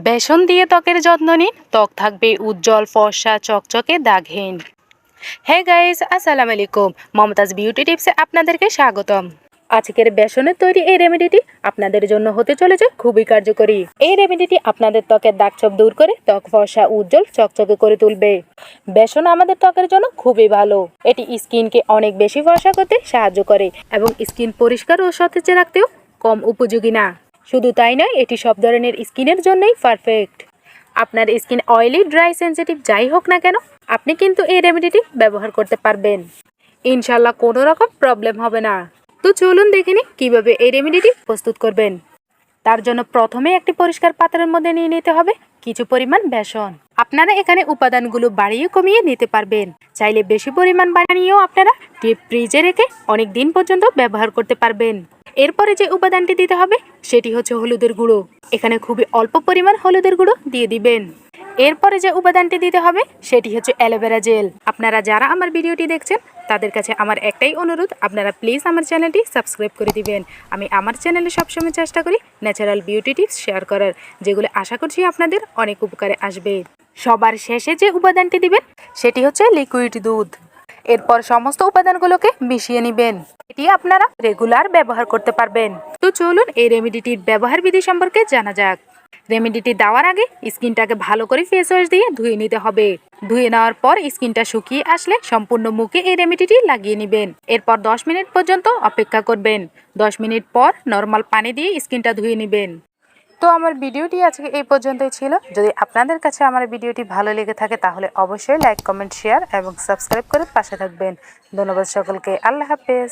বেসন দিয়ে ত্বকের যত্ন নিন, ত্বক থাকবে উজ্জ্বল, ফর্সা, চকচকে, দাগহীন। হে গাইস, আসসালামু আলাইকুম। মমতাজ বিউটি টিপসে আপনাদেরকে স্বাগতম। আজকের বেসনের তৈরি এই রেমেডিটি আপনাদের জন্য হতে চলেছে খুবই কার্যকরী। এই রেমেডিটি আপনাদের ত্বকের দাগছোপ দূর করে ত্বক ফর্সা, উজ্জ্বল, চকচকে করে তুলবে। বেসন আমাদের ত্বকের জন্য খুবই ভালো। এটি স্কিনকে অনেক বেশি ফর্সা করতে সাহায্য করে এবং স্কিন পরিষ্কার ও সতেজ রাখতেও কম উপযোগী না। শুধু তাই নয়, এটি সব ধরনের স্কিনের জন্যই পারফেক্ট। আপনার স্কিন অয়েলি, ড্রাই, সেনসিটিভ যাই হোক না কেন, আপনি কিন্তু এই রেমেডিটি ব্যবহার করতে পারবেন। ইনশাল্লাহ কোনো রকম প্রবলেম হবে না। তো চলুন দেখে নিই কীভাবে এই রেমেডিটি প্রস্তুত করবেন। তার জন্য প্রথমে একটি পরিষ্কার পাত্রের মধ্যে নিয়ে নিতে হবে কিছু পরিমাণ বেসন। আপনারা এখানে উপাদানগুলো বাড়িয়ে কমিয়ে নিতে পারবেন। চাইলে বেশি পরিমাণ বানিয়েও আপনারা ডিপ ফ্রিজে রেখে অনেক দিন পর্যন্ত ব্যবহার করতে পারবেন। এরপরে যে উপাদানটি দিতে হবে সেটি হচ্ছে হলুদের গুঁড়ো। এখানে খুবই অল্প পরিমাণ হলুদের গুঁড়ো দিয়ে দিবেন। এরপরে যে উপাদানটি দিতে হবে সেটি হচ্ছে অ্যালোভেরা জেল। আপনারা যারা আমার ভিডিওটি দেখছেন তাদের কাছে আমার একটাই অনুরোধ, আপনারা প্লিজ আমার চ্যানেলটি সাবস্ক্রাইব করে দিবেন। আমি আমার চ্যানেলে সবসময় চেষ্টা করি ন্যাচারাল বিউটি টিপস শেয়ার করার, যেগুলো আশা করছি আপনাদের অনেক উপকারে আসবে। সবার শেষে যে উপাদানটি দিবেন সেটি হচ্ছে লিকুইড দুধ। এরপর সমস্ত উপাদানগুলোকে মিশিয়ে নেবেন। এটি আপনারা রেগুলার ব্যবহার করতে পারবেন। তো চলুন এই রেমেডিটির ব্যবহার বিধি সম্পর্কে জানা যাক। রেমেডিটি দেওয়ার আগে স্কিনটাকে ভালো করে ফেস ওয়াশ দিয়ে ধুয়ে নিতে হবে। ধুয়ে নেওয়ার পর স্কিনটা শুকিয়ে আসলে সম্পূর্ণ মুখে এই রেমেডিটি লাগিয়ে নেবেন। এরপর 10 মিনিট পর্যন্ত অপেক্ষা করবেন। 10 মিনিট পর নর্মাল পানি দিয়ে স্কিনটা ধুয়ে নেবেন। তো আমার ভিডিওটি আজকে এই পর্যন্তই ছিল। যদি আপনাদের কাছে আমার ভিডিওটি ভালো লেগে থাকে তাহলে অবশ্যই লাইক, কমেন্ট, শেয়ার এবং সাবস্ক্রাইব করে পাশে থাকবেন। ধন্যবাদ সকলকে। আল্লাহ হাফেজ।